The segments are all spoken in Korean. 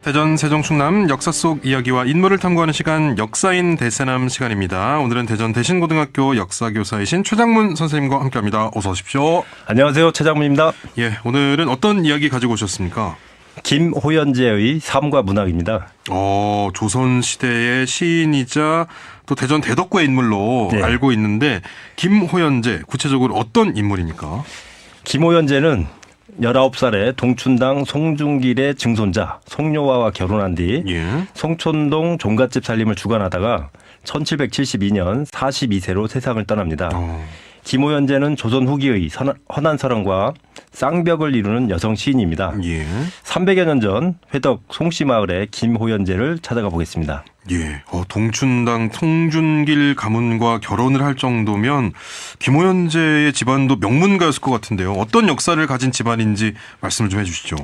대전, 세종, 충남 역사 속 이야기와 인물을 탐구하는 시간, 역사인 대세남 시간입니다. 오늘은 대전 대신고등학교 역사교사이신 최장문 선생님과 함께합니다. 어서 오십시오. 안녕하세요. 최장문입니다. 예, 오늘은 어떤 이야기 가지고 오셨습니까? 김호연제의 삶과 문학입니다. 조선시대의 시인이자 또 대전 대덕구의 인물로 네. 알고 있는데 김호연제, 구체적으로 어떤 인물입니까? 김호연제는 19살에 동춘당 송중길의 증손자 송요화와 결혼한 뒤 예. 송촌동 종갓집 살림을 주관하다가 1772년 42세로 세상을 떠납니다. 김호연제는 조선 후기의 허난사랑과 쌍벽을 이루는 여성 시인입니다. 예. 300여 년 전 회덕 송씨마을의 김호연제를 찾아가 보겠습니다. 예. 동춘당 송준길 가문과 결혼을 할 정도면 김호연제의 집안도 명문가였을 것 같은데요. 어떤 역사를 가진 집안인지 말씀을 좀 해주시죠.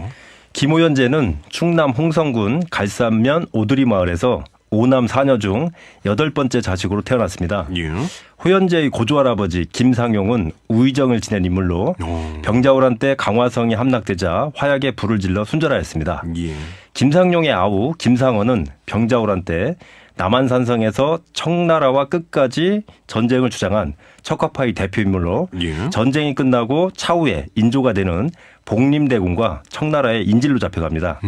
김호연제는 충남 홍성군 갈산면 오두리 마을에서 5남 4녀 중 8번째 자식으로 태어났습니다. 예. 호연제의 고조할아버지 김상용은 우의정을 지낸 인물로 병자호란 때 강화성이 함락되자 화약에 불을 질러 순절하였습니다. 예. 김상용의 아우 김상원은 병자호란 때 남한산성에서 청나라와 끝까지 전쟁을 주장한 척화파의 대표 인물로 예. 전쟁이 끝나고 차후에 인조가 되는 복림대군과 청나라의 인질로 잡혀갑니다.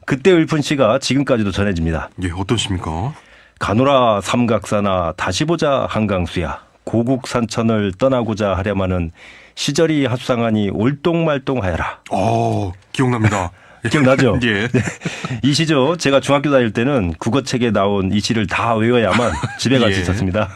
그때 읊은 시가 지금까지도 전해집니다. 예, 어떤 시입니까? 가노라 삼각사나 다시 보자 한강수야 고국산천을 떠나고자 하려마는 시절이 합상하니 올똥말똥하여라. 기억납니다. 기억나죠? 예. 이 시죠. 제가 중학교 다닐 때는 국어책에 나온 이 시를 다 외워야만 집에 갈 수 예. 있었습니다.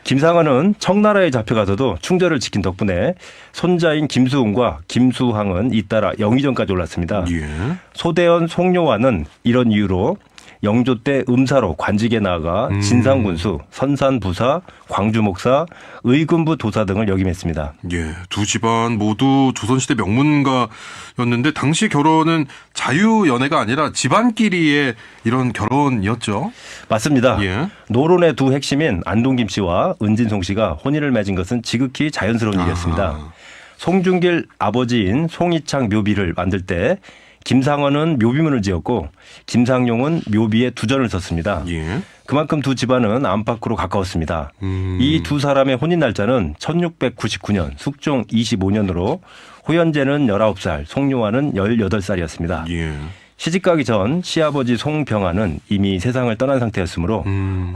김상원은 청나라에 잡혀가서도 충절을 지킨 덕분에 손자인 김수웅과 김수항은 잇따라 영의정까지 올랐습니다. 예. 소대원 송요화는 이런 이유로 영조 때 음사로 관직에 나아가 진상군수, 선산부사, 광주목사, 의군부 도사 등을 역임했습니다. 예. 두 집안 모두 조선시대 명문가였는데 당시 결혼은 자유연애가 아니라 집안끼리의 이런 결혼이었죠. 맞습니다. 예. 노론의 두 핵심인 안동김 씨와 은진송 씨가 혼인을 맺은 것은 지극히 자연스러운 일이었습니다. 송중길 아버지인 송이창 묘비를 만들 때 김상원은 묘비문을 지었고 김상용은 묘비에 두전을 썼습니다. 예. 그만큼 두 집안은 안팎으로 가까웠습니다. 이 두 사람의 혼인 날짜는 1699년 숙종 25년으로 호연제는 19살, 송요화는 18살이었습니다. 예. 시집가기 전 시아버지 송병아는 이미 세상을 떠난 상태였으므로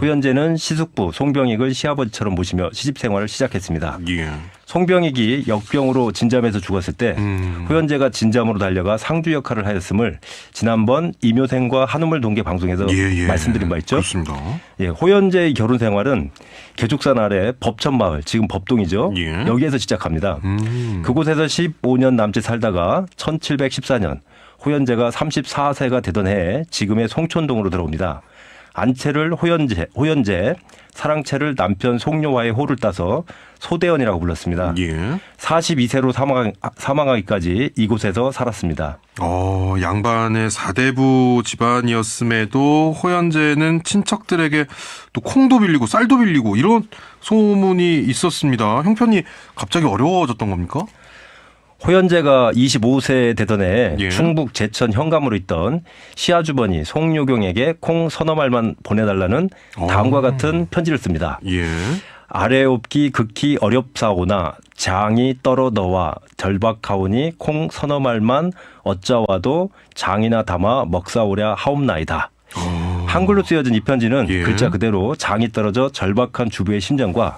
호연제는 시숙부 송병익을 시아버지처럼 모시며 시집 생활을 시작했습니다. 예. 송병익이 역병으로 진잠에서 죽었을 때 호연제가 진잠으로 달려가 상주 역할을 하였음을 지난번 이묘생과 한우물 동계 방송에서 말씀드린 바 있죠. 그렇습니다. 예, 호연제의 결혼 생활은 개죽산 아래 법천마을, 지금 법동이죠. 예. 여기에서 시작합니다. 그곳에서 15년 남짓 살다가 1714년 호연제가 34세가 되던 해에 지금의 송촌동으로 들어옵니다. 안채를 호연제, 사랑채를 남편 송요화의 호를 따서 소대원이라고 불렀습니다. 예. 42세로 사망하기까지 이곳에서 살았습니다. 양반의 사대부 집안이었음에도 호연제는 친척들에게 또 콩도 빌리고 쌀도 빌리고 이런 소문이 있었습니다. 형편이 갑자기 어려워졌던 겁니까? 호연제가 25세 되던 해에 예. 충북 제천 현감으로 있던 시아주버니 송요경에게 콩 서너 말만 보내달라는 다음과 같은 편지를 씁니다. 예. 아래옵기 극히 어렵사오나 장이 떨어 너와 절박하오니 콩 서너 말만 어짜와도 장이나 담아 먹사오랴 하옵나이다. 한글로 쓰여진 이 편지는 예. 글자 그대로 장이 떨어져 절박한 주부의 심정과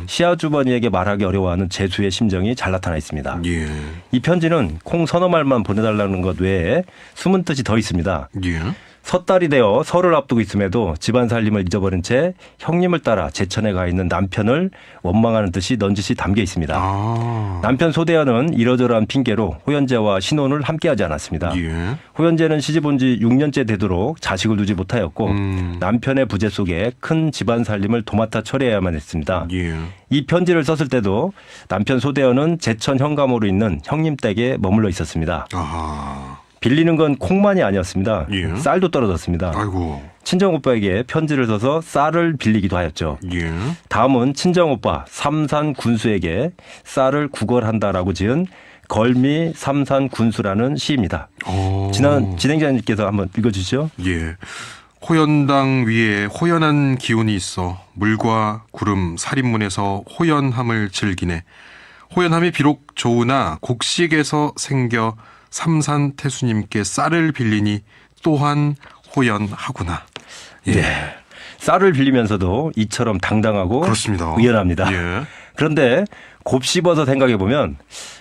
시아주버니에게 말하기 어려워하는 제수의 심정이 잘 나타나 있습니다. 예. 이 편지는 콩 서너 말만 보내달라는 것 외에 숨은 뜻이 더 있습니다. 예. 섣달이 되어 설을 앞두고 있음에도 집안 살림을 잊어버린 채 형님을 따라 제천에 가 있는 남편을 원망하는 뜻이 넌짓이 담겨 있습니다. 남편 소대현은 이러저러한 핑계로 호연제와 신혼을 함께하지 않았습니다. 예. 호연제는 시집 온 지 6년째 되도록 자식을 두지 못하였고 남편의 부재 속에 큰 집안 살림을 도맡아 처리해야만 했습니다. 예. 이 편지를 썼을 때도 남편 소대현은 제천 현감으로 있는 형님 댁에 머물러 있었습니다. 빌리는 건 콩만이 아니었습니다. 예. 쌀도 떨어졌습니다. 아이고. 친정오빠에게 편지를 써서 쌀을 빌리기도 하였죠. 예. 다음은 친정오빠 삼산 군수에게 쌀을 구걸한다라고 지은 걸미 삼산 군수라는 시입니다. 진행자님께서 한번 읽어주시죠. 예. 호연당 위에 호연한 기운이 있어 물과 구름 살인문에서 호연함을 즐기네. 호연함이 비록 좋으나 곡식에서 생겨 삼산 태수님께 쌀을 빌리니 또한 호연하구나. 예. 네. 쌀을 빌리면서도 이처럼 당당하고 그렇습니다. 의연합니다. 예. 그런데 곱씹어서 생각해 보면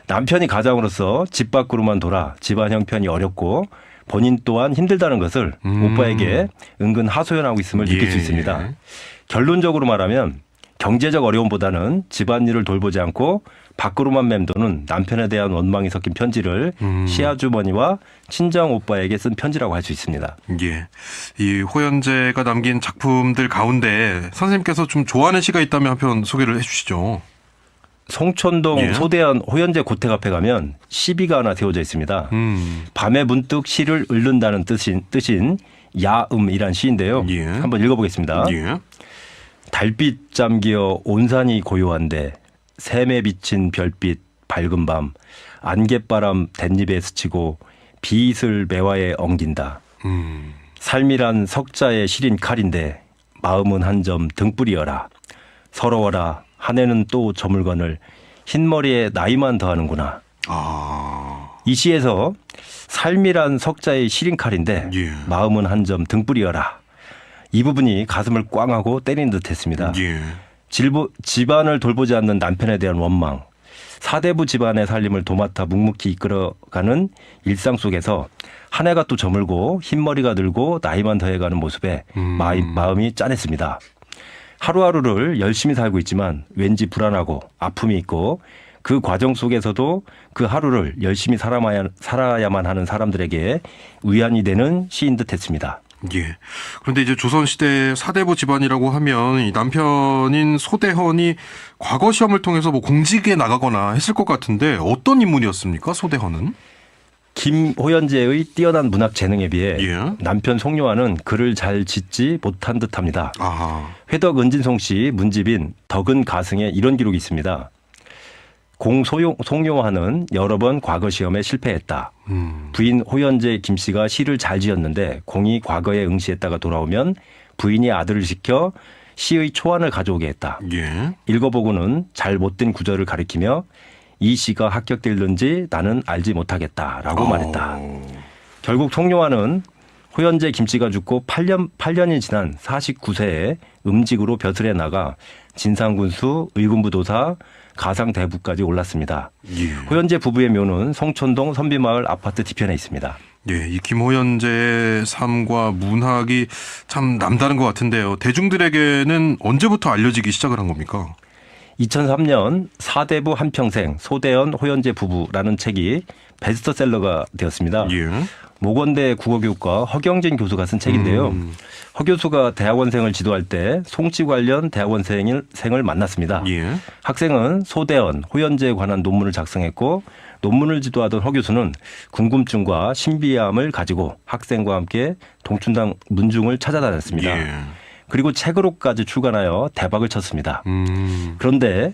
남편이 가장으로서 집 밖으로만 돌아 집안 형편이 어렵고 본인 또한 힘들다는 것을 오빠에게 은근 하소연하고 있음을 느낄 수 있습니다. 결론적으로 말하면 경제적 어려움보다는 집안일을 돌보지 않고 밖으로만 맴도는 남편에 대한 원망이 섞인 편지를 시아주머니와 친정 오빠에게 쓴 편지라고 할 수 있습니다. 예. 이 호연재가 남긴 작품들 가운데 선생님께서 좀 좋아하는 시가 있다면 한 편 소개를 해 주시죠. 송촌동 예. 소대한 호연재 고택 앞에 가면 시비가 하나 세워져 있습니다. 밤에 문득 시를 읊는다는 뜻인 야음이란 시인데요. 예. 한번 읽어보겠습니다. 예. 달빛 잠기어 온산이 고요한데 샘에 비친 별빛 밝은 밤 안갯바람 댄잎에 스치고 비잇을 매화에 엉긴다. 삶이란 석자의 시린 칼인데 마음은 한 점 등불이여라. 서러워라. 한 해는 또 저물건을 흰머리에 나이만 더하는구나. 이 시에서 삶이란 석자의 시린 칼인데 예. 마음은 한 점 등불이여라. 이 부분이 가슴을 꽝하고 때리는 듯했습니다. 예. 집안을 돌보지 않는 남편에 대한 원망, 사대부 집안의 살림을 도맡아 묵묵히 이끌어가는 일상 속에서 한 해가 또 저물고 흰머리가 늘고 나이만 더해가는 모습에 마음이 짠했습니다. 하루하루를 열심히 살고 있지만 왠지 불안하고 아픔이 있고 그 과정 속에서도 그 하루를 열심히 살아야만 하는 사람들에게 위안이 되는 시인 듯했습니다. 예. 그런데 이제 조선시대 사대부 집안이라고 하면 이 남편인 소대헌이 과거 시험을 통해서 뭐 공직에 나가거나 했을 것 같은데 어떤 인물이었습니까? 소대헌은? 김호연재의 뛰어난 문학 재능에 비해 예. 남편 송요한은 글을 잘 짓지 못한 듯합니다. 회덕 은진송 씨 문집인 덕은 가승에 이런 기록이 있습니다. 송요한은 여러 번 과거 시험에 실패했다. 부인 호연재 김 씨가 시를 잘 지었는데 공이 과거에 응시했다가 돌아오면 부인이 아들을 시켜 시의 초안을 가져오게 했다. 예. 읽어보고는 잘 못된 구절을 가리키며 이 시가 합격될는지 나는 알지 못하겠다라고 말했다. 결국 송요한은 호연재 김 씨가 죽고 8년이 지난 49세에 음직으로 벼슬에 나가 진상군수, 의군부도사, 가상대부까지 올랐습니다. 예. 호연재 부부의 묘는 송촌동 선비마을 아파트 뒤편에 있습니다. 예, 이 김호연재의 삶과 문학이 참 남다른 것 같은데요. 대중들에게는 언제부터 알려지기 시작을 한 겁니까? 2003년 사대부 한평생 소대현 호연재 부부라는 책이 베스트셀러가 되었습니다. 예. 모건대 국어교육과 허경진 교수가 쓴 책인데요. 허 교수가 대학원생을 지도할 때 송치 관련 대학원생을 만났습니다. 예. 학생은 소대현, 호연재에 관한 논문을 작성했고 논문을 지도하던 허 교수는 궁금증과 신비함을 가지고 학생과 함께 동춘당 문중을 찾아다녔습니다. 예. 그리고 책으로까지 출간하여 대박을 쳤습니다. 그런데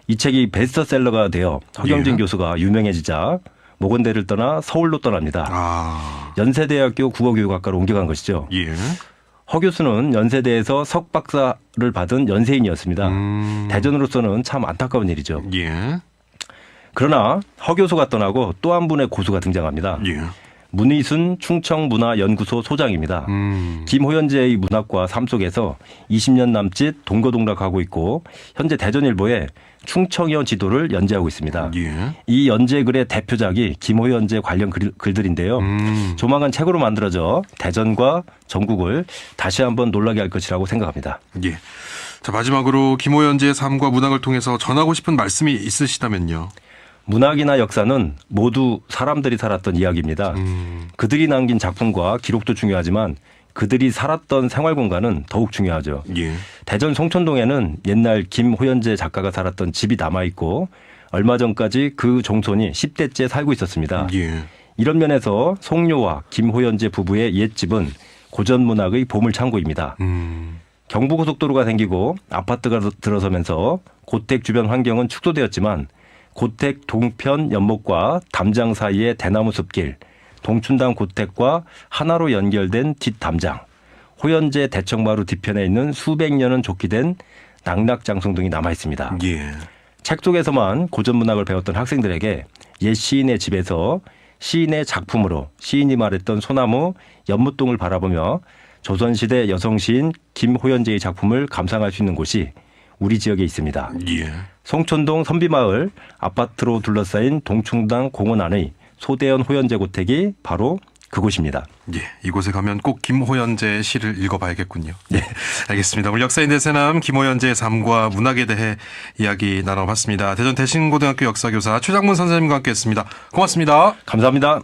이 책이 베스트셀러가 되어 허경진 예. 교수가 유명해지자 모건대를 떠나 서울로 떠납니다. 연세대학교 국어교육학과로 옮겨간 것이죠. 예. 허 교수는 연세대에서 석박사를 받은 연세인이었습니다. 대전으로서는 참 안타까운 일이죠. 예. 그러나 허 교수가 떠나고 또 한 분의 고수가 등장합니다. 예. 문희순 충청문화연구소 소장입니다. 김호연재의 문학과 삶 속에서 20년 남짓 동거동락하고 있고 현재 대전일보에 충청여 지도를 연재하고 있습니다. 예. 이 연재글의 대표작이 김호연재 관련 글들인데요. 조만간 책으로 만들어져 대전과 전국을 다시 한번 놀라게 할 것이라고 생각합니다. 예. 자, 마지막으로 김호연재의 삶과 문학을 통해서 전하고 싶은 말씀이 있으시다면요. 문학이나 역사는 모두 사람들이 살았던 이야기입니다. 그들이 남긴 작품과 기록도 중요하지만 그들이 살았던 생활 공간은 더욱 중요하죠. 예. 대전 송촌동에는 옛날 김호연재 작가가 살았던 집이 남아있고 얼마 전까지 그 종손이 10대째 살고 있었습니다. 예. 이런 면에서 송요와 김호연재 부부의 옛집은 고전문학의 보물창고입니다. 경부고속도로가 생기고 아파트가 들어서면서 고택 주변 환경은 축소되었지만 고택 동편 연못과 담장 사이의 대나무 숲길, 동춘당 고택과 하나로 연결된 뒷담장, 호연제 대청마루 뒤편에 있는 수백 년은 좋게 된 낙락장성 등이 남아 있습니다. 예. 책 속에서만 고전 문학을 배웠던 학생들에게 옛 시인의 집에서 시인의 작품으로 시인이 말했던 소나무, 연못동을 바라보며 조선시대 여성 시인 김호연제의 작품을 감상할 수 있는 곳이 우리 지역에 있습니다. 예. 송촌동 선비마을 아파트로 둘러싸인 동충당 공원 안의 소대연 호연제 고택이 바로 그곳입니다. 예, 이곳에 가면 꼭 김호연제의 시를 읽어봐야겠군요. 네, 알겠습니다. 오늘 역사인 대세남 김호연제의 삶과 문학에 대해 이야기 나눠봤습니다. 대전 대신고등학교 역사교사 최장문 선생님과 함께했습니다. 고맙습니다. 감사합니다.